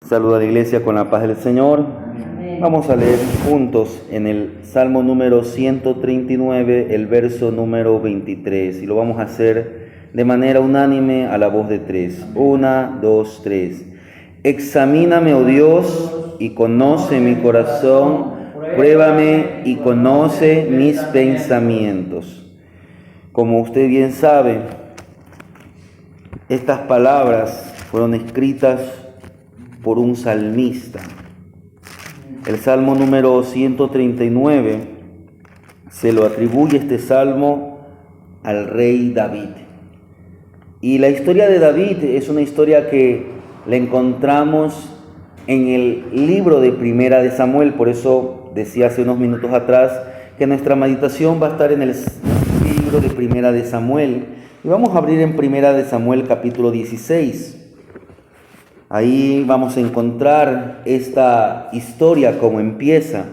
Saluda a la iglesia con la paz del Señor. Vamos a leer juntos en el Salmo número 139, el verso número 23. Y lo vamos a hacer de manera unánime a la voz de tres. 1, 2, 3. Examíname, oh Dios, y conoce mi corazón. Pruébame y conoce mis pensamientos. Como usted bien sabe, estas palabras fueron escritas por un salmista. El Salmo número 139 se lo atribuye este salmo al rey David. Y la historia de David es una historia que la encontramos en el libro de Primera de Samuel. Por eso decía hace unos minutos atrás que nuestra meditación va a estar en el libro de Primera de Samuel. Y vamos a abrir en Primera de Samuel capítulo 16. Ahí vamos a encontrar esta historia como empieza.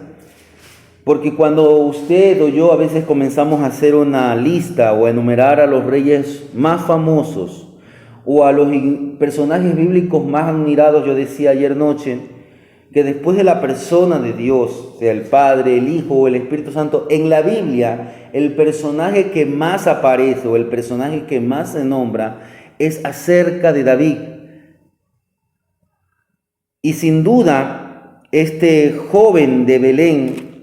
Porque cuando usted o yo a veces comenzamos a hacer una lista o a enumerar a los reyes más famosos o a los personajes bíblicos más admirados, yo decía ayer noche que después de la persona de Dios, sea el Padre, el Hijo o el Espíritu Santo, en la Biblia el personaje que más aparece o el personaje que más se nombra es acerca de David. Y sin duda, este joven de Belén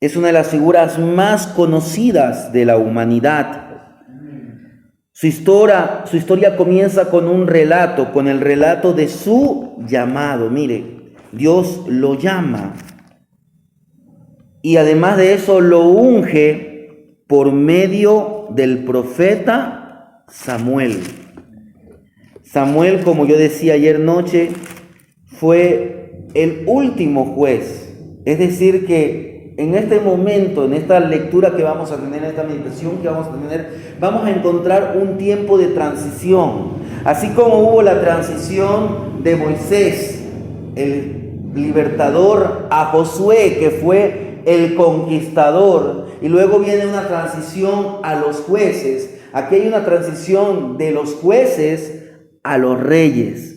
es una de las figuras más conocidas de la humanidad. Su historia comienza con un relato, con el relato de su llamado. Mire, Dios lo llama. Y además de eso lo unge por medio del profeta Samuel. Samuel, como yo decía ayer noche, fue el último juez. Es decir que en este momento, en esta lectura que vamos a tener, en esta meditación que vamos a tener, vamos a encontrar un tiempo de transición. Así como hubo la transición de Moisés, el libertador, a Josué, que fue el conquistador, y luego viene una transición a los jueces. Aquí hay una transición de los jueces a los reyes.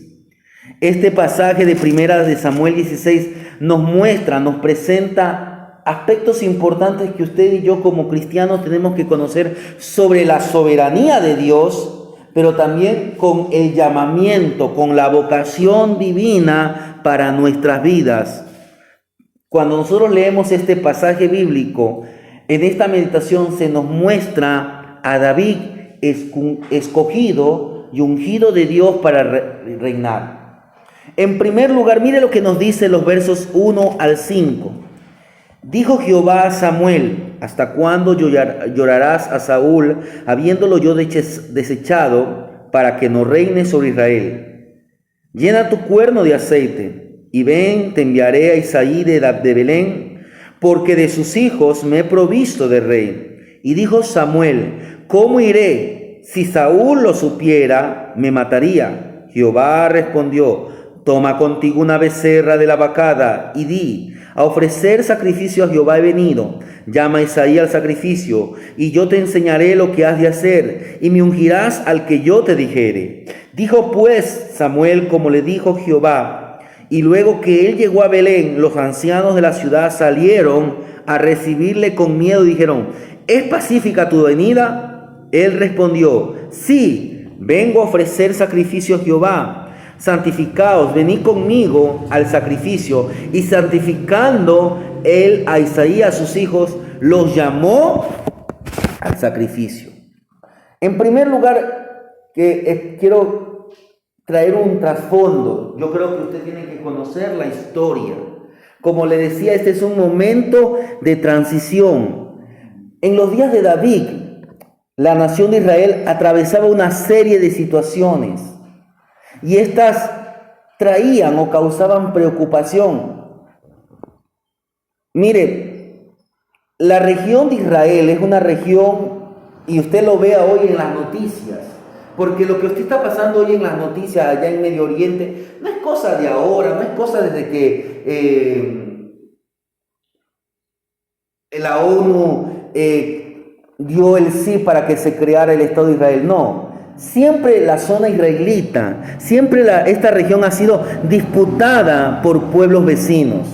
Este pasaje de Primera de Samuel 16 nos muestra, nos presenta aspectos importantes que usted y yo como cristianos tenemos que conocer sobre la soberanía de Dios, pero también con el llamamiento, con la vocación divina para nuestras vidas. Cuando nosotros leemos este pasaje bíblico, en esta meditación se nos muestra a David escogido y ungido de Dios para reinar. En primer lugar, mire lo que nos dice los versos 1 al 5. Dijo Jehová a Samuel: ¿hasta cuándo llorarás a Saúl, habiéndolo yo desechado, para que no reine sobre Israel? Llena tu cuerno de aceite, y ven, te enviaré a Isaí de Belén, porque de sus hijos me he provisto de rey. Y dijo Samuel: ¿cómo iré? Si Saúl lo supiera, me mataría. Jehová respondió: toma contigo una becerra de la vacada y di: a ofrecer sacrificio a Jehová he venido. Llama a Isaí al sacrificio, y yo te enseñaré lo que has de hacer, y me ungirás al que yo te dijere. Dijo pues Samuel como le dijo Jehová, y luego que él llegó a Belén, los ancianos de la ciudad salieron a recibirle con miedo y dijeron: ¿es pacífica tu venida? Él respondió: sí, vengo a ofrecer sacrificio a Jehová. Santificaos, venid conmigo al sacrificio. Y santificando él a Isaí, a sus hijos, los llamó al sacrificio. En primer lugar, quiero traer un trasfondo. Yo creo que usted tiene que conocer la historia. Como le decía, este es un momento de transición. En los días de David, la nación de Israel atravesaba una serie de situaciones. Y estas traían o causaban preocupación. Mire, la región de Israel es una región, y usted lo vea hoy en las noticias, porque lo que usted está pasando hoy en las noticias allá en Medio Oriente no es cosa de ahora, no es cosa desde que la ONU dio el sí para que se creara el Estado de Israel, no. siempre la zona israelita, siempre esta región ha sido disputada por pueblos vecinos.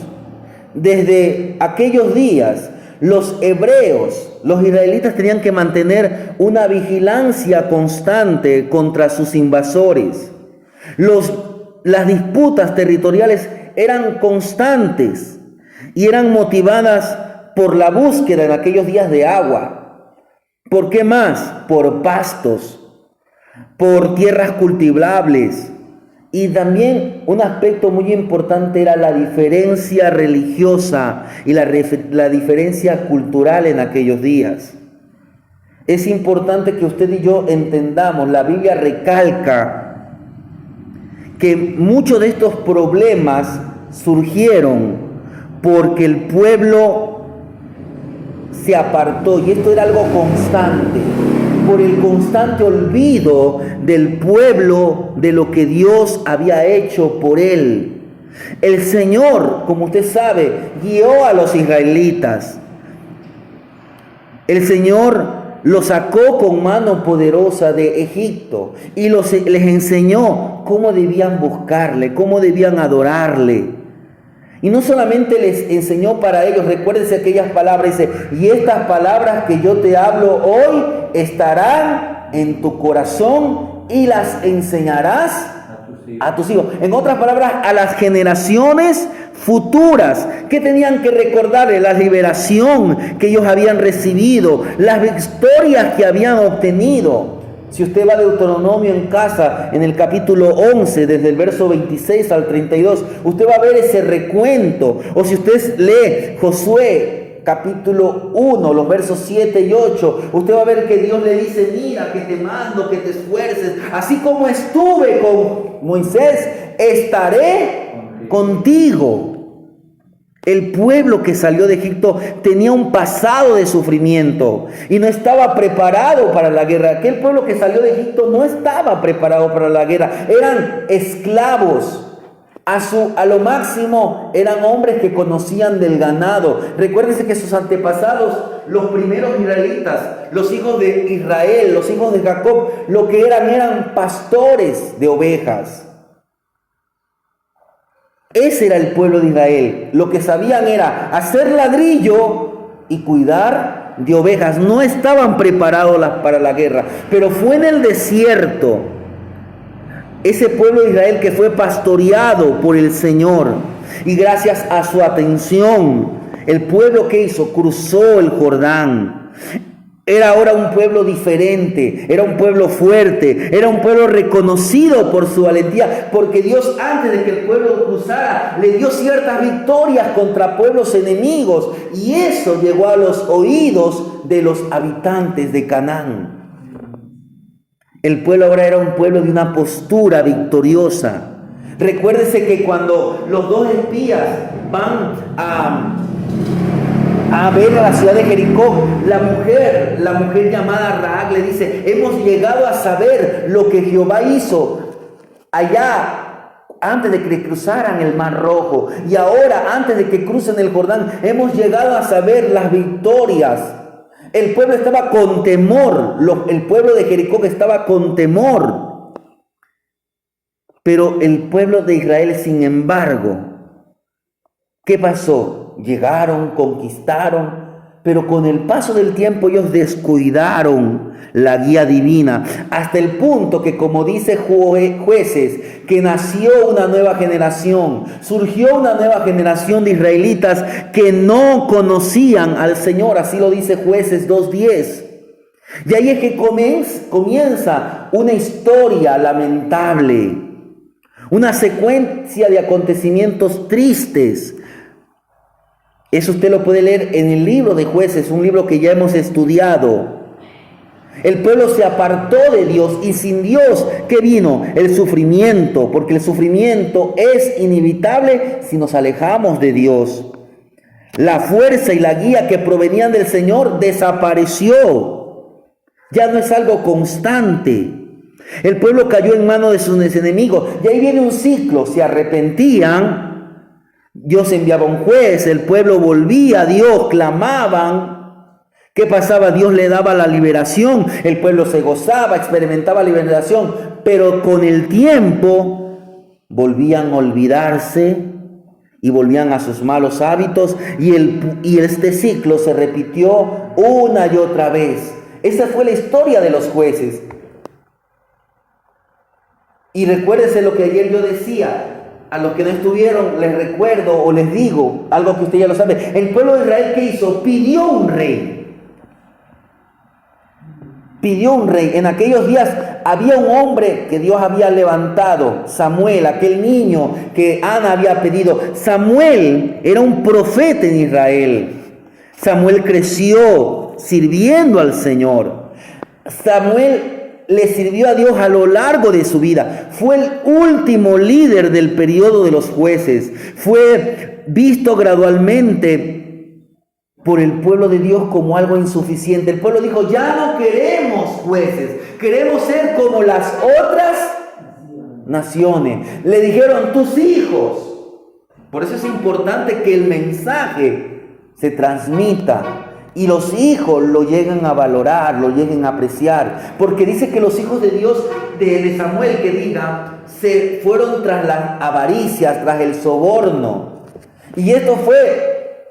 Desde aquellos días, los hebreos, los israelitas tenían que mantener una vigilancia constante contra sus invasores. Las disputas territoriales eran constantes y eran motivadas por la búsqueda en aquellos días de agua. ¿Por qué más? Por pastos, por tierras cultivables. Y también un aspecto muy importante era la diferencia religiosa y la diferencia cultural en aquellos días. Es importante que usted y yo entendamos, la Biblia recalca que muchos de estos problemas surgieron porque el pueblo se apartó, y esto era algo constante, por el constante olvido del pueblo de lo que Dios había hecho por él. El Señor, como usted sabe, guió a los israelitas. El Señor los sacó con mano poderosa de Egipto y les enseñó cómo debían buscarle, cómo debían adorarle. Y no solamente les enseñó para ellos, recuérdense aquellas palabras, dice, y estas palabras que yo te hablo hoy estarán en tu corazón y las enseñarás a tus hijos. En otras palabras, a las generaciones futuras que tenían que recordarles la liberación que ellos habían recibido, las victorias que habían obtenido. Si usted va a Deuteronomio en casa, en el capítulo 11, desde el verso 26 al 32, usted va a ver ese recuento. O si usted lee Josué, capítulo 1, los versos 7 y 8, usted va a ver que Dios le dice, mira, que te mando, que te esfuerces. Así como estuve con Moisés, estaré contigo. El pueblo que salió de Egipto tenía un pasado de sufrimiento y no estaba preparado para la guerra. Aquel pueblo que salió de Egipto no estaba preparado para la guerra. Eran esclavos. A lo máximo eran hombres que conocían del ganado. Recuérdense que sus antepasados, los primeros israelitas, los hijos de Israel, los hijos de Jacob, lo que eran pastores de ovejas. Ese era el pueblo de Israel. Lo que sabían era hacer ladrillo y cuidar de ovejas. No estaban preparados para la guerra. Pero fue en el desierto ese pueblo de Israel que fue pastoreado por el Señor. Y gracias a su atención, el pueblo que hizo cruzó el Jordán. Era ahora un pueblo diferente, era un pueblo fuerte, era un pueblo reconocido por su valentía, porque Dios, antes de que el pueblo cruzara, le dio ciertas victorias contra pueblos enemigos, y eso llegó a los oídos de los habitantes de Canaán. El pueblo ahora era un pueblo de una postura victoriosa. Recuérdese que cuando los dos espías van a ver a la ciudad de Jericó, la mujer llamada Rahab le dice, hemos llegado a saber lo que Jehová hizo allá antes de que cruzaran el Mar Rojo, y ahora antes de que crucen el Jordán, hemos llegado a saber las victorias. El pueblo estaba con temor, el pueblo de Jericó estaba con temor, pero el pueblo de Israel, sin embargo, ¿qué pasó? Llegaron, conquistaron, pero con el paso del tiempo ellos descuidaron la guía divina, hasta el punto que, como dice Jueces, que nació una nueva generación, surgió una nueva generación de israelitas que no conocían al Señor. Así lo dice Jueces 2:10. Y ahí es que comienza una historia lamentable, una secuencia de acontecimientos tristes. Eso usted lo puede leer en el libro de Jueces, un libro que ya hemos estudiado. El pueblo se apartó de Dios, y sin Dios, ¿qué vino? El sufrimiento, porque el sufrimiento es inevitable si nos alejamos de Dios. La fuerza y la guía que provenían del Señor desapareció. Ya no es algo constante. El pueblo cayó en manos de sus enemigos. Y ahí viene un ciclo. Se arrepentían, Dios enviaba un juez, el pueblo volvía a Dios, clamaban, ¿Qué pasaba? Dios le daba la liberación, el pueblo se gozaba, experimentaba liberación, pero con el tiempo volvían a olvidarse y volvían a sus malos hábitos y este ciclo se repitió una y otra vez. Esa fue la historia de los jueces. Y recuérdese lo que ayer yo decía. A los que no estuvieron, les recuerdo o les digo algo que usted ya lo sabe. El pueblo de Israel, ¿qué hizo? Pidió un rey. Pidió un rey. En aquellos días había un hombre que Dios había levantado, Samuel, aquel niño que Ana había pedido. Samuel era un profeta en Israel. Samuel creció sirviendo al Señor. Samuel le sirvió a Dios a lo largo de su vida. Fue el último líder del periodo de los jueces. Fue visto gradualmente por el pueblo de Dios como algo insuficiente. El pueblo dijo, ya no queremos jueces, queremos ser como las otras naciones. Le dijeron, tus hijos. Por eso es importante que el mensaje se transmita y los hijos lo lleguen a valorar, lo lleguen a apreciar. Porque dice que los hijos de Dios, de Samuel, que diga, se fueron tras las avaricias, tras el soborno. Y esto fue,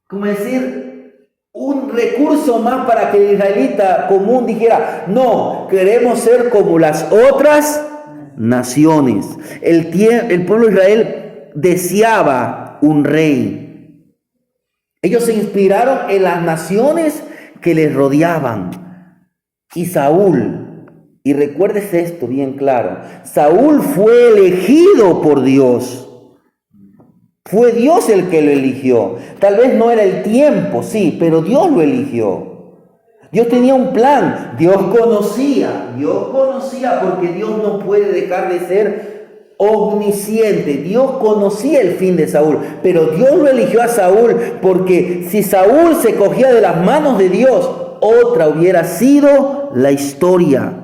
como decir, un recurso más para que el israelita común dijera, no, queremos ser como las otras naciones. El pueblo de Israel deseaba un rey. Ellos se inspiraron en las naciones que les rodeaban. Y Saúl, y recuérdese esto bien claro, Saúl fue elegido por Dios. Fue Dios el que lo eligió. Tal vez no era el tiempo, sí, pero Dios lo eligió. Dios tenía un plan. Dios conocía porque Dios no puede dejar de ser omnisciente. Dios conocía el fin de Saúl, pero Dios lo eligió a Saúl porque si Saúl se cogía de las manos de Dios, otra hubiera sido la historia.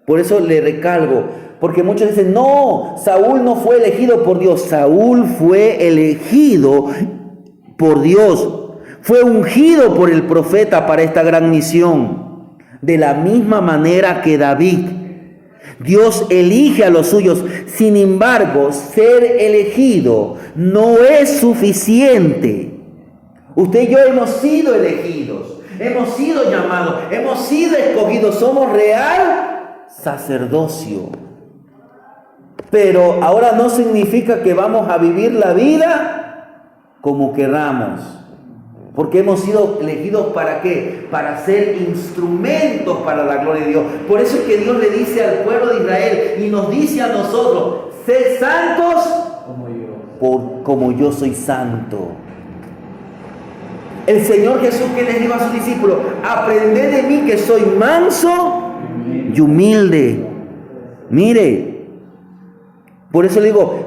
Por eso le recalco, porque muchos dicen, no, Saúl no fue elegido por Dios. Saúl fue elegido por Dios, fue ungido por el profeta para esta gran misión, de la misma manera que David. Dios elige a los suyos. Sin embargo, ser elegido no es suficiente. Usted y yo hemos sido elegidos, hemos sido llamados, hemos sido escogidos, somos real sacerdocio. Pero ahora no significa que vamos a vivir la vida como queramos. Porque hemos sido elegidos ¿para qué? Para ser instrumentos para la gloria de Dios. Por eso es que Dios le dice al pueblo de Israel y nos dice a nosotros, sed santos como yo soy santo. El Señor Jesús que les dijo a sus discípulos, aprended de mí que soy manso y humilde. Mire, por eso le digo,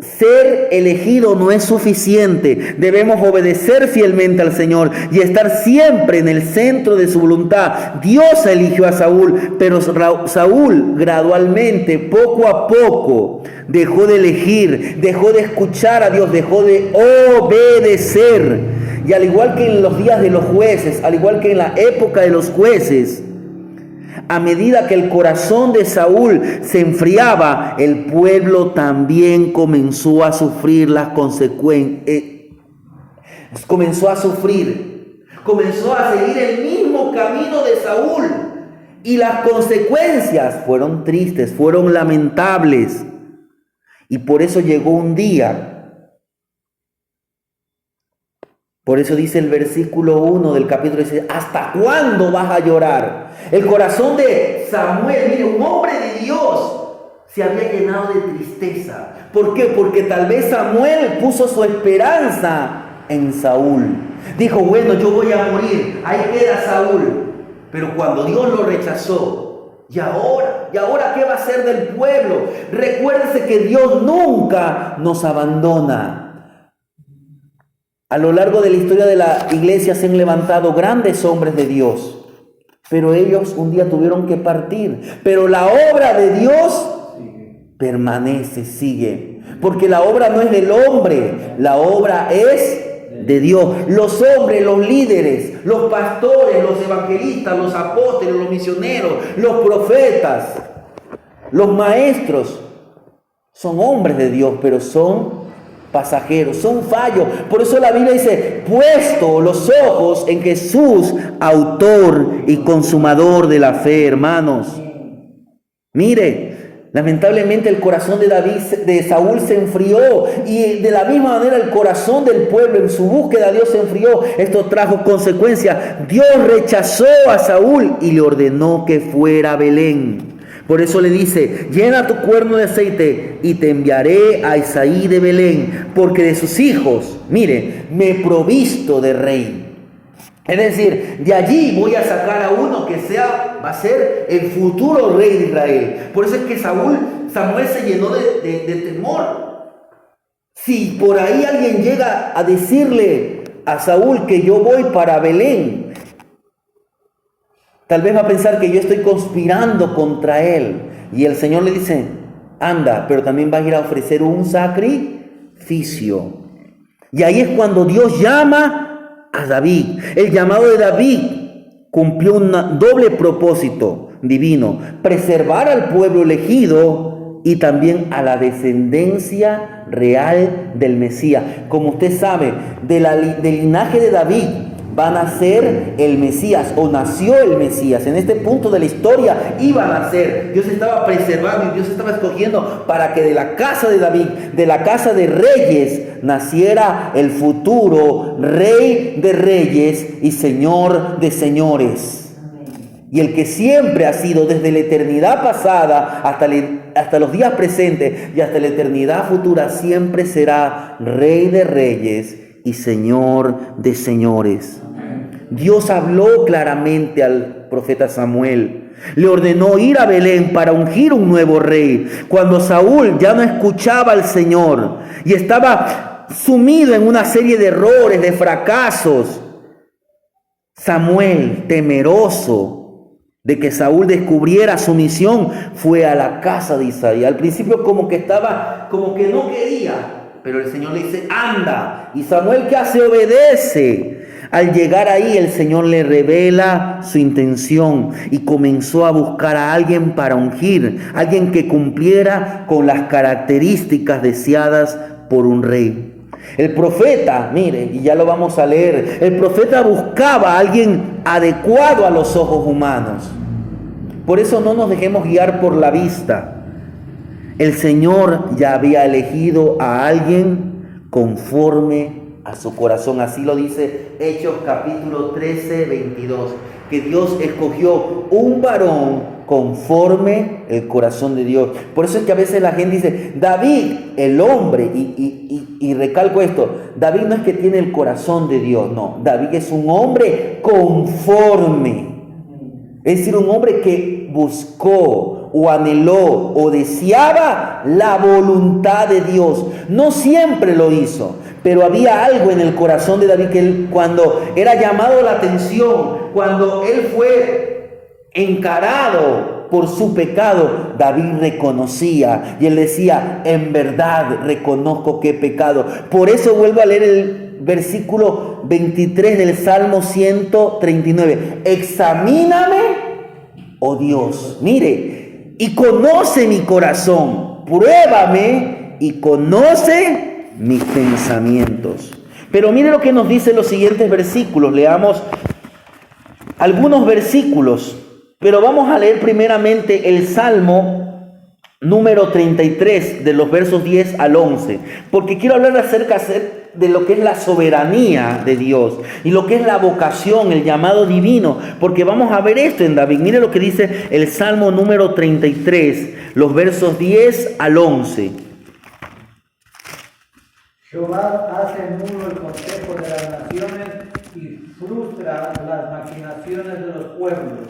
ser elegido no es suficiente. Debemos obedecer fielmente al Señor y estar siempre en el centro de su voluntad. Dios eligió a Saúl, pero Saúl gradualmente, poco a poco, dejó de elegir, dejó de escuchar a Dios, dejó de obedecer. Y al igual que en los días de los jueces, al igual que en la época de los jueces, a medida que el corazón de Saúl se enfriaba, el pueblo también comenzó a sufrir las consecuencias. Comenzó a seguir el mismo camino de Saúl. Y las consecuencias fueron tristes, fueron lamentables. Y por eso llegó un día. Por eso dice el versículo 1 del capítulo 16, ¿hasta cuándo vas a llorar? El corazón de Samuel, mire, un hombre de Dios, se había llenado de tristeza. ¿Por qué? Porque tal vez Samuel puso su esperanza en Saúl. Dijo, bueno, yo voy a morir, ahí queda Saúl. Pero cuando Dios lo rechazó, ¿y ahora qué va a hacer del pueblo? Recuérdese que Dios nunca nos abandona. A lo largo de la historia de la iglesia se han levantado grandes hombres de Dios, pero ellos un día tuvieron que partir. Pero la obra de Dios permanece, sigue. Porque la obra no es del hombre, la obra es de Dios. Los hombres, los líderes, los pastores, los evangelistas, los apóstoles, los misioneros, los profetas, los maestros, son hombres de Dios, pero son pasajeros, son fallos. Por eso la Biblia dice, puesto los ojos en Jesús, autor y consumador de la fe, hermanos. Mire, lamentablemente el corazón de Saúl se enfrió, y de la misma manera el corazón del pueblo en su búsqueda a Dios se enfrió. Esto trajo consecuencias. Dios rechazó a Saúl y le ordenó que fuera a Belén. Por eso le dice, llena tu cuerno de aceite y te enviaré a Isaí de Belén, porque de sus hijos, mire, me he provisto de rey. Es decir, de allí voy a sacar a uno que va a ser el futuro rey de Israel. Por eso es que Samuel se llenó de temor. Si por ahí alguien llega a decirle a Saúl que yo voy para Belén, tal vez va a pensar que yo estoy conspirando contra él. Y el Señor le dice, anda, pero también vas a ir a ofrecer un sacrificio. Y ahí es cuando Dios llama a David. El llamado de David cumplió un doble propósito divino: preservar al pueblo elegido y también a la descendencia real del Mesías. Como usted sabe, del linaje de David va a nacer el Mesías, o nació el Mesías. En este punto de la historia iba a nacer. Dios estaba preservando y Dios estaba escogiendo para que de la casa de David, de la casa de reyes, naciera el futuro Rey de reyes y Señor de señores. Y el que siempre ha sido desde la eternidad pasada hasta los días presentes y hasta la eternidad futura, siempre será Rey de reyes y Señor de señores. Dios habló claramente al profeta Samuel. Le ordenó ir a Belén para ungir un nuevo rey. Cuando Saúl ya no escuchaba al Señor y estaba sumido en una serie de errores, de fracasos, Samuel, temeroso de que Saúl descubriera su misión, fue a la casa de Isaí. Al principio como que no quería, pero el Señor le dice, anda. Y Samuel, ¿qué hace? Obedece. Al llegar ahí, el Señor le revela su intención y comenzó a buscar a alguien para ungir, alguien que cumpliera con las características deseadas por un rey. El profeta, mire, y ya lo vamos a leer, el profeta buscaba a alguien adecuado a los ojos humanos. Por eso no nos dejemos guiar por la vista. El Señor ya había elegido a alguien conforme a su corazón. Así lo dice Hechos capítulo 13, 22. Que Dios escogió un varón conforme el corazón de Dios. Por eso es que a veces la gente dice, David, el hombre, y recalco esto, David no es que tiene el corazón de Dios, no. David es un hombre conforme. Es decir, un hombre que buscó o anheló o deseaba la voluntad de Dios. No siempre lo hizo, pero había algo en el corazón de David que él, cuando era llamado la atención, cuando él fue encarado por su pecado, David reconocía y él decía, en verdad reconozco que he pecado. Por eso vuelvo a leer el versículo 23 del Salmo 139. Examíname, oh Dios, mire, y conoce mi corazón, pruébame y conoce mis pensamientos. Pero mire lo que nos dicen los siguientes versículos. Leamos algunos versículos, pero vamos a leer primeramente el Salmo número 33, de los versos 10 al 11, porque quiero hablar acerca de lo que es la soberanía de Dios y lo que es la vocación, el llamado divino, porque vamos a ver esto en David. Mire lo que dice el Salmo número 33, los versos 10 al 11. Jehová hace nulo el consejo de las naciones y frustra las maquinaciones de los pueblos.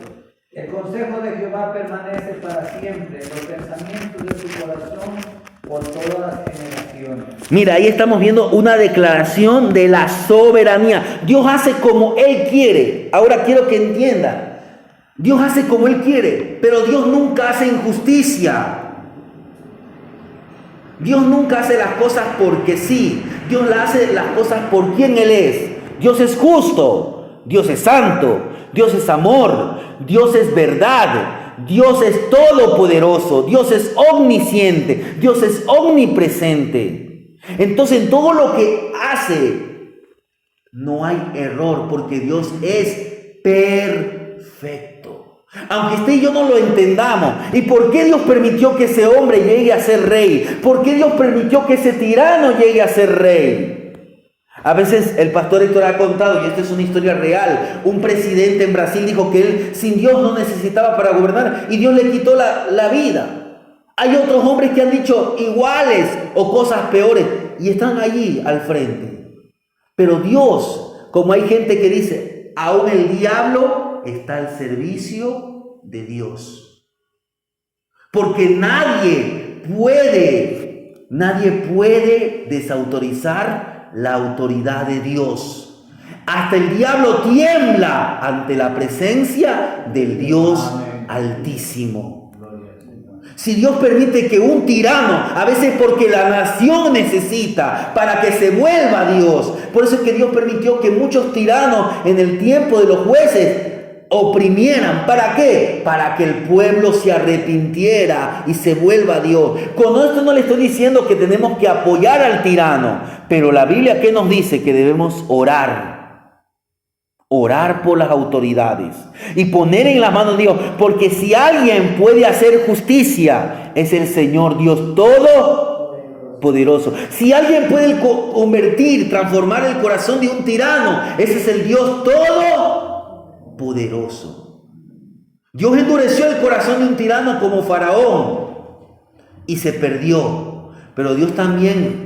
El consejo de Jehová permanece para siempre, los pensamientos de su corazón por todas las generaciones. Mira, ahí estamos viendo una declaración de la soberanía. Dios hace como Él quiere. Ahora quiero que entiendan. Dios hace como Él quiere, pero Dios nunca hace injusticia. Dios nunca hace las cosas porque sí. Dios hace las cosas por quien Él es. Dios es justo, Dios es santo, Dios es amor, Dios es verdad, Dios es todopoderoso, Dios es omnisciente, Dios es omnipresente. Entonces en todo lo que hace no hay error porque Dios es perfecto. Aunque usted y yo no lo entendamos. ¿Y por qué Dios permitió que ese hombre llegue a ser rey? ¿Por qué Dios permitió que ese tirano llegue a ser rey? A veces el pastor Héctor ha contado, y esta es una historia real, un presidente en Brasil dijo que él sin Dios no necesitaba para gobernar y Dios le quitó la vida. Hay otros hombres que han dicho iguales o cosas peores y están allí al frente. Pero Dios, como hay gente que dice, aún el diablo está al servicio de Dios. Porque nadie puede desautorizar la autoridad de Dios. Hasta el diablo tiembla ante la presencia del Dios Altísimo. Si Dios permite que un tirano, a veces porque la nación necesita para que se vuelva Dios, por eso es que Dios permitió que muchos tiranos en el tiempo de los jueces oprimieran. ¿Para qué? Para que el pueblo se arrepintiera y se vuelva a Dios. Con esto no le estoy diciendo que tenemos que apoyar al tirano, pero la Biblia ¿qué nos dice? Que debemos orar por las autoridades y poner en las manos de Dios, porque si alguien puede hacer justicia es el Señor Dios Todopoderoso. Si alguien puede transformar el corazón de un tirano, ese es el Dios Todopoderoso. Dios endureció el corazón de un tirano como Faraón y se perdió, pero Dios también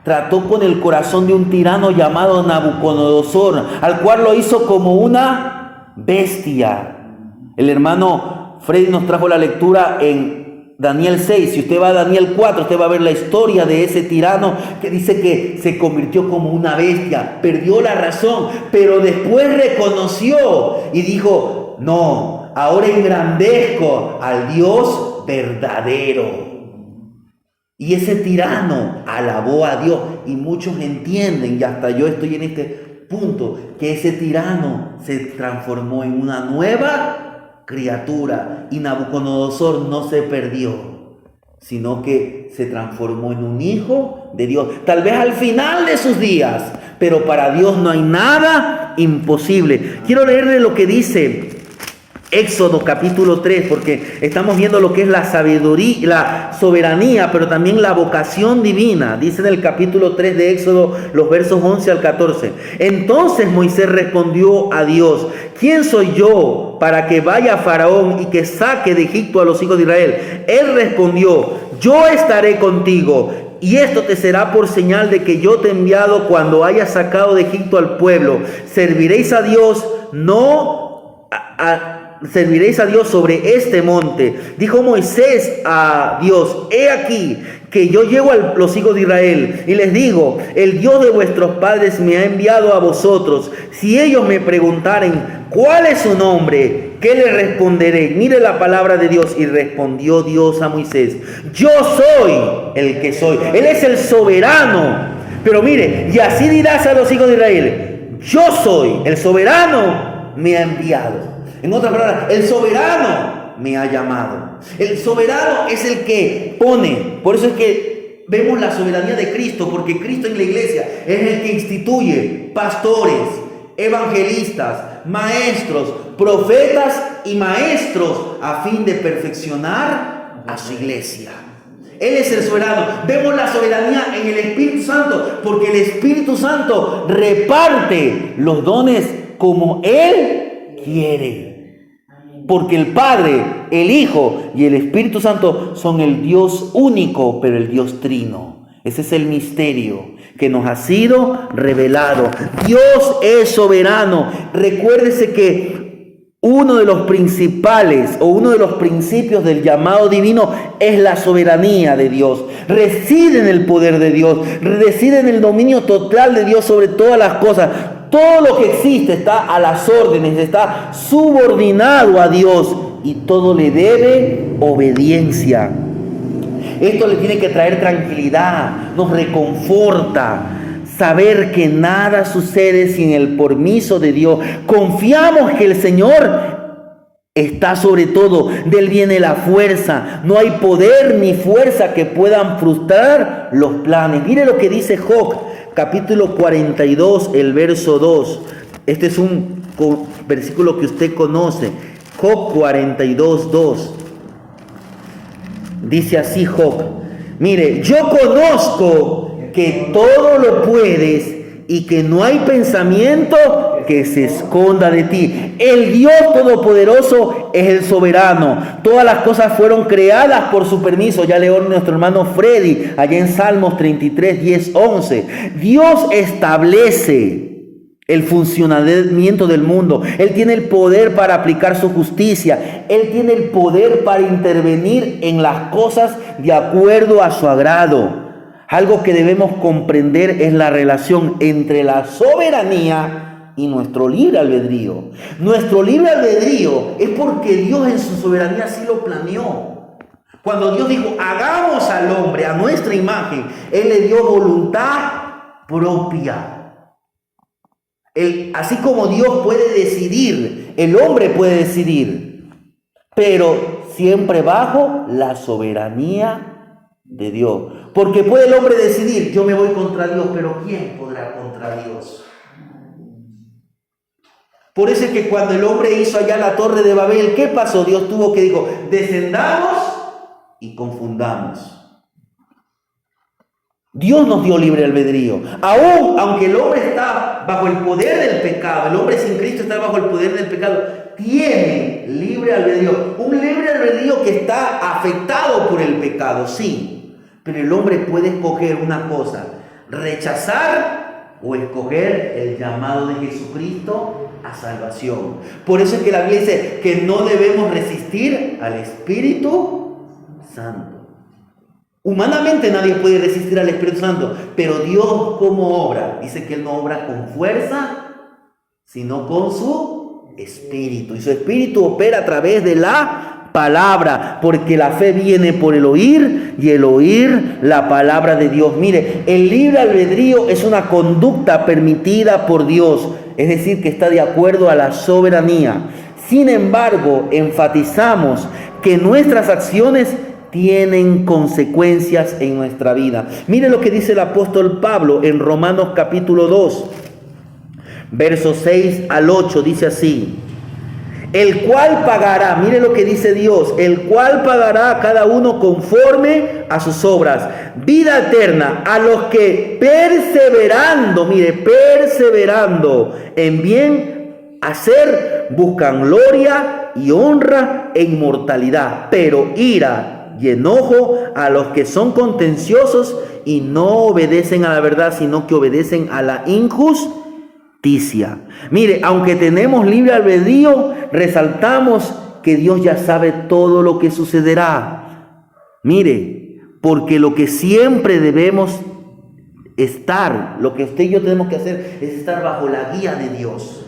trató con el corazón de un tirano llamado Nabucodonosor, al cual lo hizo como una bestia. El hermano Freddy nos trajo la lectura en Daniel 6. Si usted va a Daniel 4, usted va a ver la historia de ese tirano que dice que se convirtió como una bestia, perdió la razón, pero después reconoció y dijo, no, ahora engrandezco al Dios verdadero. Y ese tirano alabó a Dios y muchos entienden, y hasta yo estoy en este punto, que ese tirano se transformó en una nueva criatura y Nabucodonosor no se perdió, sino que se transformó en un hijo de Dios, tal vez al final de sus días, pero para Dios no hay nada imposible. Quiero leerle lo que dice Éxodo capítulo 3, porque estamos viendo lo que es la sabiduría, la soberanía, pero también la vocación divina. Dice en el capítulo 3 de Éxodo, los versos 11 al 14. Entonces Moisés respondió a Dios, ¿quién soy yo para que vaya a Faraón y que saque de Egipto a los hijos de Israel? Él respondió, yo estaré contigo, y esto te será por señal de que yo te he enviado cuando hayas sacado de Egipto al pueblo. Serviréis a Dios, serviréis a Dios sobre este monte. Dijo Moisés a Dios, he aquí que yo llego a los hijos de Israel y les digo, el Dios de vuestros padres me ha enviado a vosotros. Si ellos me preguntaren, ¿cuál es su nombre? ¿Qué le responderé? Mire la palabra de Dios. Y respondió Dios a Moisés, yo soy el que soy. Él es el soberano. Pero mire, y así dirás a los hijos de Israel, yo soy el soberano, me ha enviado. En otras palabras, el soberano me ha llamado. El soberano es el que pone. Por eso es que vemos la soberanía de Cristo, porque Cristo en la iglesia es el que instituye pastores, evangelistas, maestros, profetas y maestros a fin de perfeccionar a su iglesia. Él es el soberano. Vemos la soberanía en el Espíritu Santo, porque el Espíritu Santo reparte los dones como Él quiere. Porque el Padre, el Hijo y el Espíritu Santo son el Dios único, pero el Dios trino. Ese es el misterio que nos ha sido revelado. Dios es soberano. Recuérdese que uno de los principales o uno de los principios del llamado divino es la soberanía de Dios. Reside en el poder de Dios, reside en el dominio total de Dios sobre todas las cosas. Todo lo que existe está a las órdenes, está subordinado a Dios y todo le debe obediencia. Esto le tiene que traer tranquilidad, nos reconforta. Saber que nada sucede sin el permiso de Dios. Confiamos que el Señor está sobre todo. De Él viene la fuerza. No hay poder ni fuerza que puedan frustrar los planes. Mire lo que dice Job, capítulo 42, el verso 2. Este es un versículo que usted conoce. Job 42, 2. Dice así Job: mire, yo conozco que todo lo puedes y que no hay pensamiento que se esconda de ti. El Dios Todopoderoso es el soberano. Todas las cosas fueron creadas por su permiso. Ya leo nuestro hermano Freddy, allá en Salmos 33, 10, 11. Dios establece el funcionamiento del mundo. Él tiene el poder para aplicar su justicia. Él tiene el poder para intervenir en las cosas de acuerdo a su agrado. Algo que debemos comprender es la relación entre la soberanía y nuestro libre albedrío. Nuestro libre albedrío es porque Dios en su soberanía así lo planeó. Cuando Dios dijo, hagamos al hombre a nuestra imagen, Él le dio voluntad propia. Así como Dios puede decidir, el hombre puede decidir, pero siempre bajo la soberanía de Dios. Porque puede el hombre decidir, yo me voy contra Dios, pero ¿quién podrá contra Dios? Por eso es que cuando el hombre hizo allá la torre de Babel, ¿qué pasó? Dios dijo, descendamos y confundamos. Dios nos dio libre albedrío. Aunque el hombre está bajo el poder del pecado, el hombre sin Cristo está bajo el poder del pecado, tiene libre albedrío. Un libre albedrío que está afectado por el pecado, sí. Pero el hombre puede escoger una cosa, rechazar o escoger el llamado de Jesucristo a salvación. Por eso es que la Biblia dice que no debemos resistir al Espíritu Santo. Humanamente nadie puede resistir al Espíritu Santo, pero Dios, ¿cómo obra? Dice que Él no obra con fuerza, sino con su Espíritu. Y su Espíritu opera a través de la palabra, porque la fe viene por el oír y el oír la palabra de Dios. Mire, el libre albedrío es una conducta permitida por Dios, es decir, que está de acuerdo a la soberanía. Sin embargo, enfatizamos que nuestras acciones tienen consecuencias en nuestra vida. Mire lo que dice el apóstol Pablo en Romanos capítulo 2, versos 6 al 8, dice así: el cual pagará, mire lo que dice Dios, el cual pagará a cada uno conforme a sus obras, vida eterna a los que perseverando en bien hacer, buscan gloria y honra e inmortalidad, pero ira y enojo a los que son contenciosos y no obedecen a la verdad, sino que obedecen a la injusticia. Mire, aunque tenemos libre albedrío, resaltamos que Dios ya sabe todo lo que sucederá. Mire, porque lo que siempre debemos estar, lo que usted y yo tenemos que hacer es estar bajo la guía de Dios,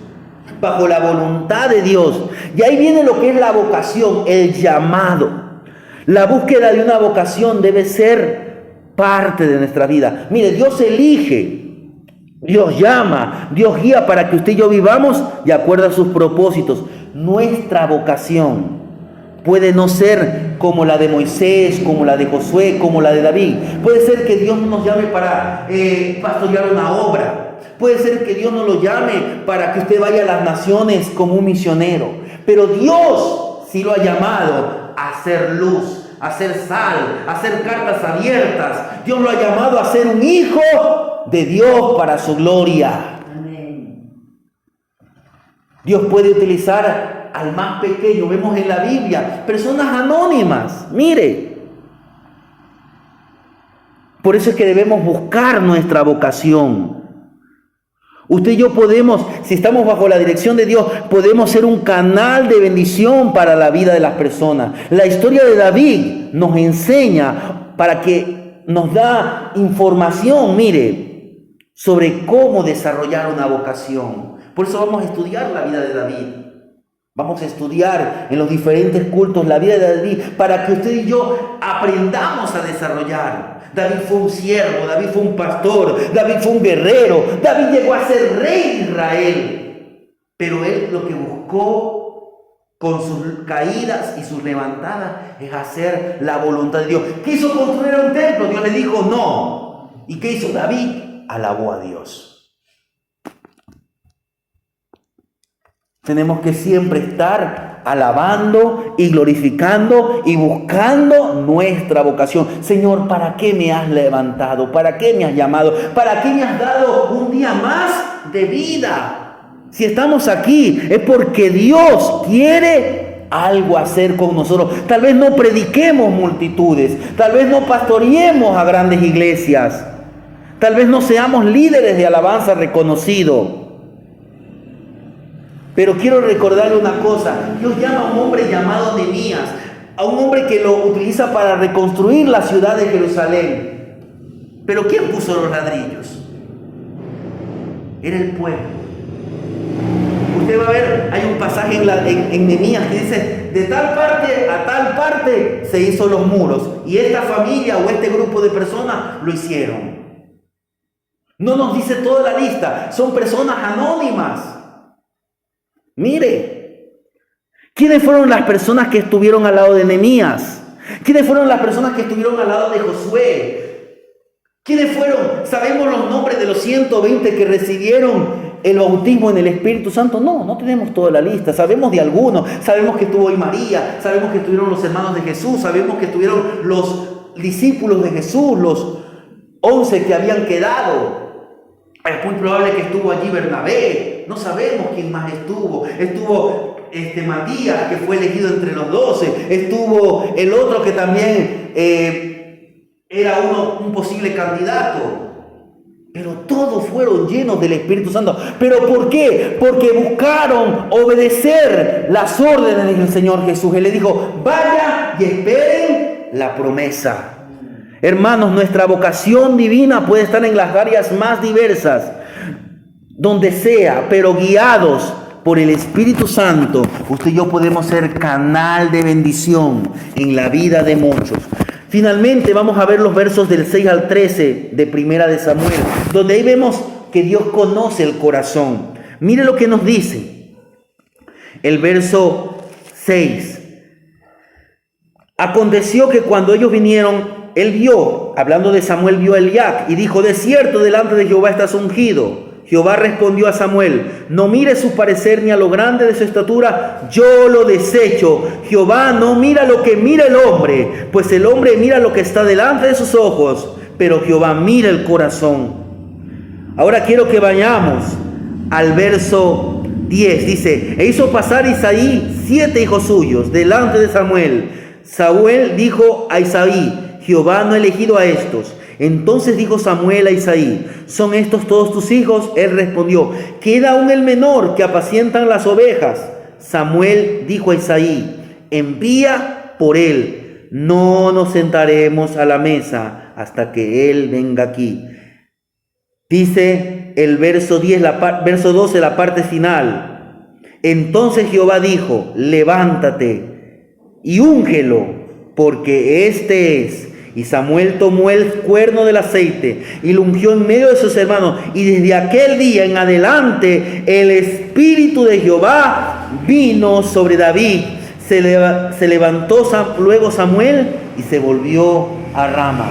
bajo la voluntad de Dios. Y ahí viene lo que es la vocación, el llamado. La búsqueda de una vocación debe ser parte de nuestra vida. Mire, Dios elige, Dios llama, Dios guía para que usted y yo vivamos de acuerdo a sus propósitos. Nuestra vocación puede no ser como la de Moisés, como la de Josué, como la de David. Puede ser que Dios nos llame para pastorear una obra. Puede ser que Dios nos lo llame para que usted vaya a las naciones como un misionero. Pero Dios sí lo ha llamado a hacer luz, a hacer sal, a hacer cartas abiertas. Dios lo ha llamado a ser un hijo de Dios para su gloria. Amén. Dios puede utilizar al más pequeño. Vemos en la Biblia personas anónimas. Mire, por eso es que debemos buscar nuestra vocación. Usted y yo podemos, si estamos bajo la dirección de Dios, podemos ser un canal de bendición para la vida de las personas. La historia de David nos enseña, nos da información, mire, sobre cómo desarrollar una vocación. Por eso vamos a estudiar la vida de David. Vamos a estudiar en los diferentes cultos la vida de David para que usted y yo aprendamos a desarrollar. David fue un siervo, David fue un pastor, David fue un guerrero, David llegó a ser rey de Israel. Pero él lo que buscó con sus caídas y sus levantadas es hacer la voluntad de Dios. Quiso construir un templo, Dios le dijo no. ¿Y qué hizo David? Alabó a Dios. Tenemos que siempre estar alabando y glorificando y buscando nuestra vocación. Señor, ¿para qué me has levantado? ¿Para qué me has llamado? ¿Para qué me has dado un día más de vida? Si estamos aquí es porque Dios quiere algo hacer con nosotros. Tal vez no prediquemos multitudes, tal vez no pastoreemos a grandes iglesias, tal vez no seamos líderes de alabanza reconocidos. Pero quiero recordarle una cosa. Dios llama a un hombre llamado Nehemías, a un hombre que lo utiliza para reconstruir la ciudad de Jerusalén. Pero ¿quién puso los ladrillos? Era el pueblo. Usted va a ver, hay un pasaje en Nehemías que dice, de tal parte a tal parte se hizo los muros. Y esta familia o este grupo de personas lo hicieron. No nos dice toda la lista, son personas anónimas. Mire, ¿quiénes fueron las personas que estuvieron al lado de Nehemías? ¿Quiénes fueron las personas que estuvieron al lado de Josué? ¿Quiénes fueron? ¿Sabemos los nombres de los 120 que recibieron el bautismo en el Espíritu Santo? No tenemos toda la lista. Sabemos de algunos. Sabemos que estuvo hoy María, sabemos que estuvieron los hermanos de Jesús, sabemos que estuvieron los discípulos de Jesús, los 11 que habían quedado. Es muy probable que estuvo allí Bernabé. No sabemos quién más estuvo. Estuvo Matías, que fue elegido entre los 12. Estuvo el otro que también era un posible candidato. Pero todos fueron llenos del Espíritu Santo. ¿Pero por qué? Porque buscaron obedecer las órdenes del Señor Jesús. Él le dijo, vaya y esperen la promesa. Hermanos, nuestra vocación divina puede estar en las áreas más diversas, donde sea, pero guiados por el Espíritu Santo, usted y yo podemos ser canal de bendición en la vida de muchos. Finalmente vamos a ver los versos del 6 al 13 de Primera de Samuel, donde ahí vemos que Dios conoce el corazón. Mire lo que nos dice el verso 6. Aconteció que cuando ellos vinieron, él vio, hablando de Samuel, vio a Eliab y dijo, de cierto delante de Jehová estás ungido. Jehová respondió a Samuel, no mire su parecer ni a lo grande de su estatura, yo lo desecho. Jehová no mira lo que mira el hombre, pues el hombre mira lo que está delante de sus ojos, pero Jehová mira el corazón. Ahora quiero que vayamos al verso 10. Dice, e hizo pasar Isaí 7 hijos suyos delante de Samuel. Samuel dijo a Isaí, Jehová no ha elegido a estos. Entonces dijo Samuel a Isaí, ¿son estos todos tus hijos? Él respondió, queda aún el menor que apacientan las ovejas. Samuel dijo a Isaí, envía por él, no nos sentaremos a la mesa hasta que él venga aquí. Dice el verso 10, verso 12, la parte final. Entonces Jehová dijo, levántate y úngelo, porque este es. Y Samuel tomó el cuerno del aceite y lo ungió en medio de sus hermanos. Y desde aquel día en adelante el Espíritu de Jehová vino sobre David. Se levantó luego Samuel y se volvió a Rama.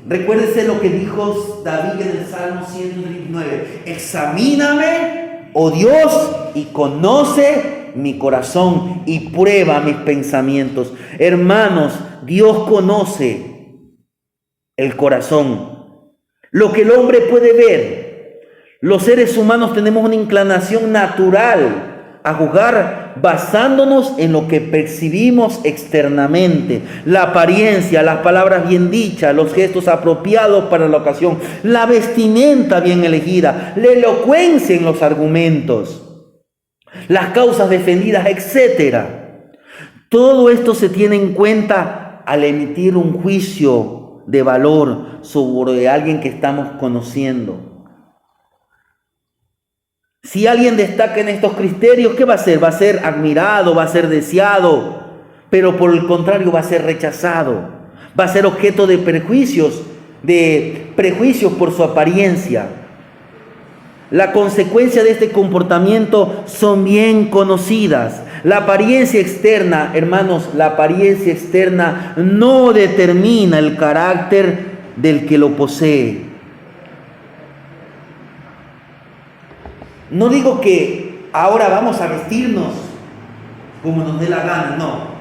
Recuérdese lo que dijo David en el Salmo 139. Examíname, oh Dios, y conoce mi corazón y prueba mis pensamientos. Hermanos, Dios conoce el corazón. Lo que el hombre puede ver. Los seres humanos tenemos una inclinación natural a juzgar basándonos en lo que percibimos externamente, la apariencia, las palabras bien dichas, los gestos apropiados para la ocasión, la vestimenta bien elegida, la elocuencia en los argumentos, las causas defendidas, etc. Todo esto se tiene en cuenta al emitir un juicio de valor sobre alguien que estamos conociendo. Si alguien destaca en estos criterios, ¿qué va a ser? Va a ser admirado, va a ser deseado, pero por el contrario va a ser rechazado. Va a ser objeto de prejuicios por su apariencia. La consecuencia de este comportamiento son bien conocidas. La apariencia externa, hermanos, la apariencia externa no determina el carácter del que lo posee. No digo que ahora vamos a vestirnos como nos dé la gana, no.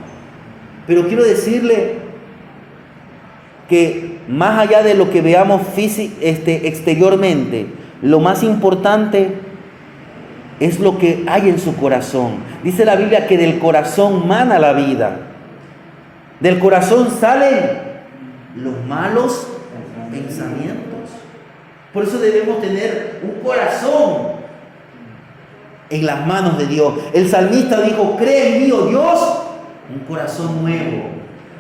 Pero quiero decirle que más allá de lo que veamos exteriormente, lo más importante es lo que hay en su corazón. Dice la Biblia que del corazón mana la vida. Del corazón salen los malos pensamientos. Por eso debemos tener un corazón en las manos de Dios. El salmista dijo: cree en mí, oh Dios, un corazón nuevo.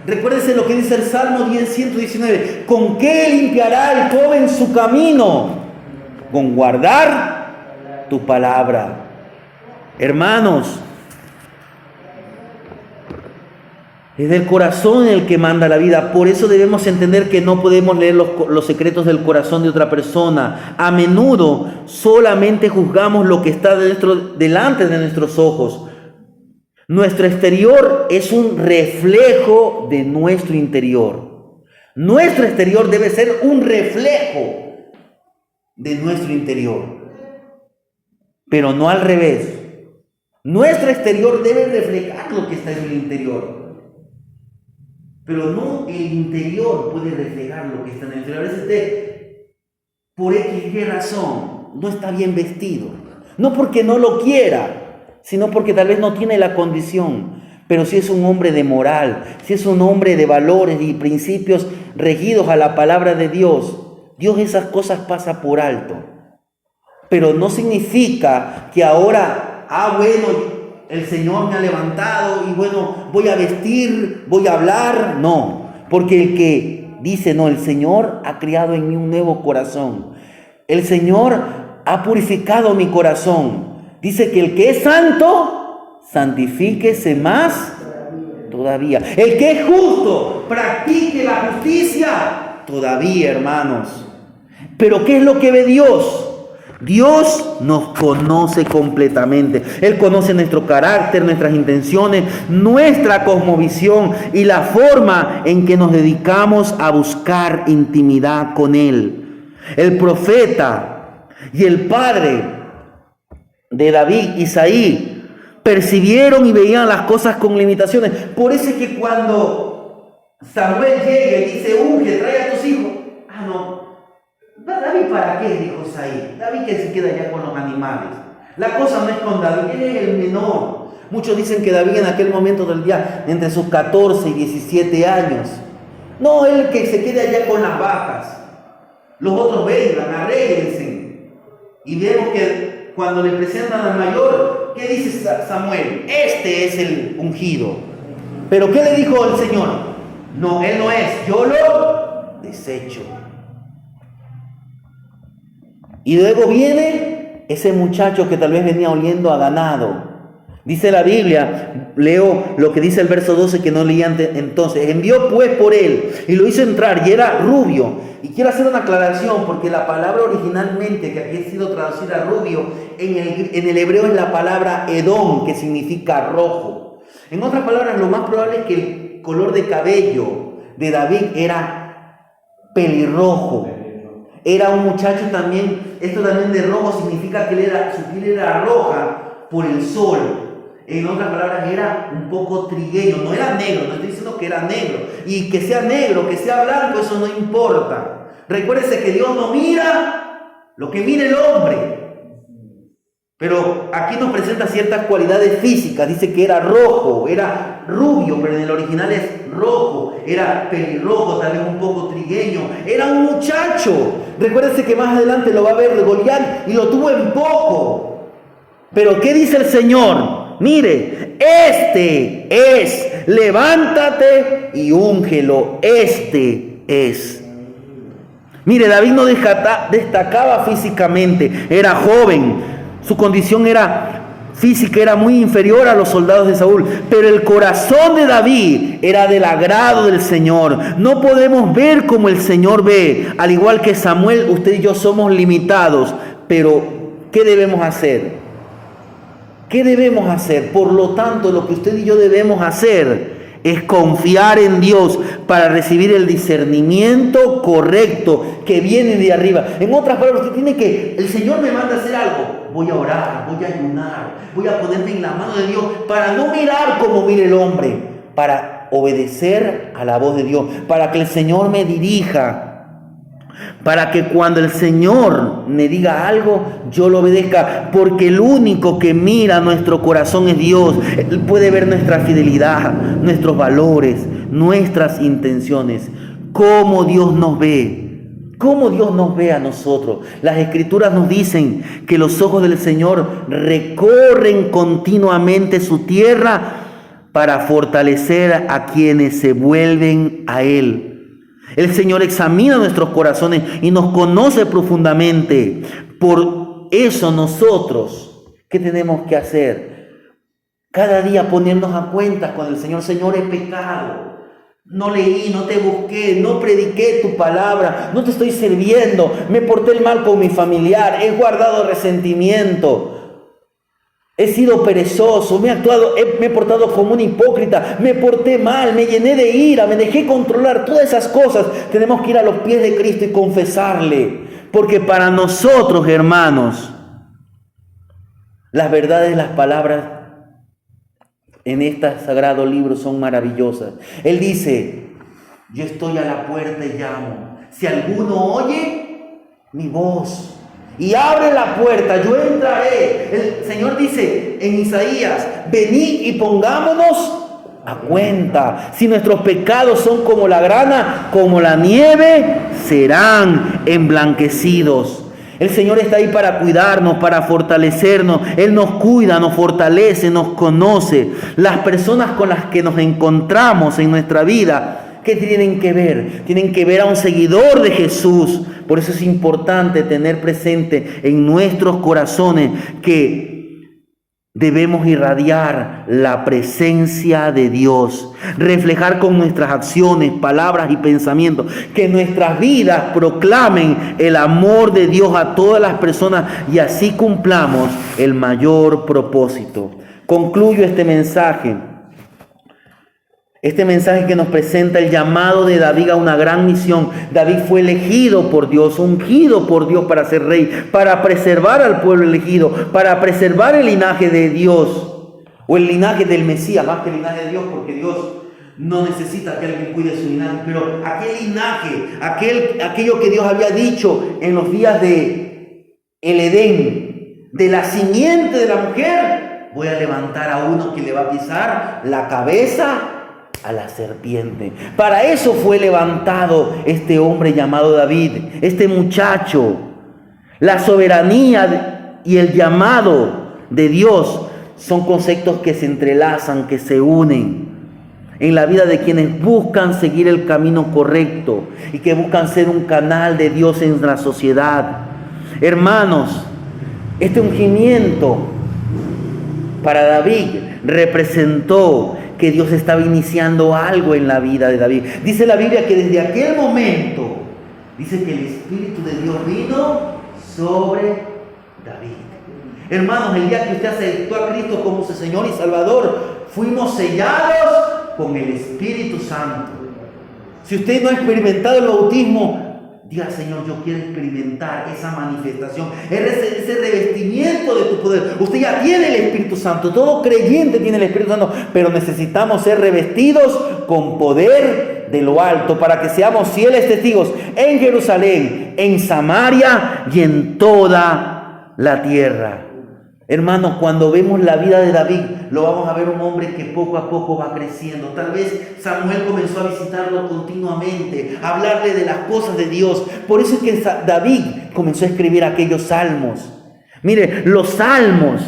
Recuérdense lo que dice el Salmo 119. ¿Con qué limpiará el joven su camino? Con guardar tu palabra. Hermanos, es del corazón el que manda la vida. Por eso debemos entender que no podemos leer los secretos del corazón de otra persona. A menudo solamente juzgamos lo que está delante de nuestros ojos. Nuestro exterior es un reflejo de nuestro interior. Nuestro exterior debe ser un reflejo de nuestro interior, pero no al revés. Nuestro exterior debe reflejar lo que está en el interior, pero no el interior puede reflejar lo que está en el interior. A veces usted, por X razón, no está bien vestido, no porque no lo quiera, sino porque tal vez no tiene la condición. Pero si es un hombre de moral, si es un hombre de valores y principios regidos a la palabra de Dios, Dios esas cosas pasa por alto. Pero no significa que ahora, el Señor me ha levantado y voy a vestir, voy a hablar. No, porque el que dice, no, el Señor ha creado en mí un nuevo corazón. El Señor ha purificado mi corazón. Dice que el que es santo, santifíquese más todavía. El que es justo, practique la justicia todavía, hermanos. Pero ¿qué es lo que ve Dios? Dios nos conoce completamente. Él conoce nuestro carácter, nuestras intenciones, nuestra cosmovisión y la forma en que nos dedicamos a buscar intimidad con Él. El profeta y el padre de David, Isaí, percibieron y veían las cosas con limitaciones. Por eso es que cuando Samuel llega y dice: unge, trae a tus hijos. ¿David para qué? Dijo Isaí. David que se queda ya con los animales. La cosa no es con David, él es el menor. Muchos dicen que David en aquel momento del día, entre sus 14 y 17 años. No, él que se queda allá con las vacas. Los otros vengan, arréglense. Y vemos que cuando le presentan al mayor, ¿qué dice Samuel? Este es el ungido. ¿Pero qué le dijo el Señor? No, él no es, yo lo desecho. Y luego viene ese muchacho que tal vez venía oliendo a ganado. Dice la Biblia, leo lo que dice el verso 12 que no leía entonces. Envió pues por él y lo hizo entrar y era rubio. Y quiero hacer una aclaración porque la palabra originalmente que aquí ha sido traducida rubio en el hebreo es la palabra Edom, que significa rojo. En otras palabras, lo más probable es que el color de cabello de David era pelirrojo. Era un muchacho también, esto también de rojo significa que su piel era roja por el sol. En otras palabras, era un poco trigueño, no era negro, no estoy diciendo que era negro. Y que sea negro, que sea blanco, eso no importa. Recuérdese que Dios no mira lo que mira el hombre. Pero aquí nos presenta ciertas cualidades físicas. Dice que era rojo, era rubio, pero en el original es rojo. Era pelirrojo, tal vez un poco trigueño. Era un muchacho. Recuérdese que más adelante lo va a ver Goliat y lo tuvo en poco. Pero ¿qué dice el Señor? Mire, este es, levántate y úngelo, este es. Mire, David no destacaba físicamente, era joven, Su condición física era muy inferior a los soldados de Saúl, pero el corazón de David era del agrado del Señor. No podemos ver como el Señor ve. Al igual que Samuel, usted y yo somos limitados, pero ¿qué debemos hacer? ¿Qué debemos hacer? Por lo tanto, lo que usted y yo debemos hacer es confiar en Dios para recibir el discernimiento correcto que viene de arriba. En otras palabras, el Señor me manda a hacer algo. Voy a orar, voy a ayunar, voy a ponerme en la mano de Dios para no mirar como mira el hombre, para obedecer a la voz de Dios, para que el Señor me dirija. Para que cuando el Señor me diga algo, yo lo obedezca, porque el único que mira nuestro corazón es Dios. Él puede ver nuestra fidelidad, nuestros valores, nuestras intenciones, cómo Dios nos ve, cómo Dios nos ve a nosotros. Las Escrituras nos dicen que los ojos del Señor recorren continuamente su tierra para fortalecer a quienes se vuelven a Él. El Señor examina nuestros corazones y nos conoce profundamente. Por eso nosotros, ¿qué tenemos que hacer? Cada día ponernos a cuenta con el Señor. Señor, he pecado. No leí, no te busqué, no prediqué tu palabra, no te estoy sirviendo. Me porté el mal con mi familiar, he guardado resentimiento. He sido perezoso, me he portado como un hipócrita, me porté mal, me llené de ira, me dejé controlar. Todas esas cosas tenemos que ir a los pies de Cristo y confesarle. Porque para nosotros, hermanos, las verdades, las palabras en este sagrado libro son maravillosas. Él dice, yo estoy a la puerta y llamo. Si alguno oye mi voz y abre la puerta, yo entraré. El Señor dice en Isaías, venid y pongámonos a cuenta. Si nuestros pecados son como la grana, como la nieve, serán emblanquecidos. El Señor está ahí para cuidarnos, para fortalecernos. Él nos cuida, nos fortalece, nos conoce. Las personas con las que nos encontramos en nuestra vida, ¿qué tienen que ver? Tienen que ver a un seguidor de Jesús. Por eso es importante tener presente en nuestros corazones que debemos irradiar la presencia de Dios, reflejar con nuestras acciones, palabras y pensamientos, que nuestras vidas proclamen el amor de Dios a todas las personas y así cumplamos el mayor propósito. Concluyo este mensaje que nos presenta el llamado de David a una gran misión. David fue elegido por Dios, ungido por Dios para ser rey, para preservar al pueblo elegido, para preservar el linaje de Dios, o el linaje del Mesías, más que el linaje de Dios, porque Dios no necesita que alguien cuide su linaje, pero aquel linaje, aquello que Dios había dicho en los días de el Edén, de la simiente de la mujer, voy a levantar a uno que le va a pisar la cabeza a la serpiente. Para eso fue levantado este hombre llamado David, este muchacho. La soberanía y el llamado de Dios son conceptos que se entrelazan, que se unen en la vida de quienes buscan seguir el camino correcto y que buscan ser un canal de Dios en la sociedad. Hermanos, este ungimiento para David representó que Dios estaba iniciando algo en la vida de David. Dice la Biblia que desde aquel momento, dice que el Espíritu de Dios vino sobre David. Hermanos, el día que usted aceptó a Cristo como su Señor y Salvador, fuimos sellados con el Espíritu Santo. Si usted no ha experimentado el bautismo, diga, Señor, yo quiero experimentar esa manifestación, ese revestimiento de tu poder. Usted ya tiene el Espíritu Santo, todo creyente tiene el Espíritu Santo, pero necesitamos ser revestidos con poder de lo alto para que seamos fieles testigos en Jerusalén, en Samaria y en toda la tierra. Hermanos, cuando vemos la vida de David, lo vamos a ver un hombre que poco a poco va creciendo. Tal vez Samuel comenzó a visitarlo continuamente, a hablarle de las cosas de Dios. Por eso es que David comenzó a escribir aquellos salmos. Mire, los salmos.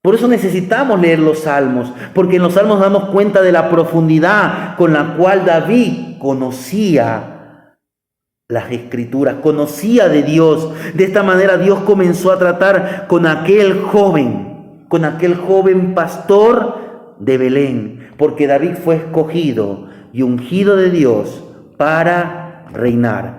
Por eso necesitamos leer los salmos, porque en los salmos damos cuenta de la profundidad con la cual David conocía las escrituras, conocía de Dios. De esta manera Dios comenzó a tratar con aquel joven pastor de Belén, porque David fue escogido y ungido de Dios para reinar.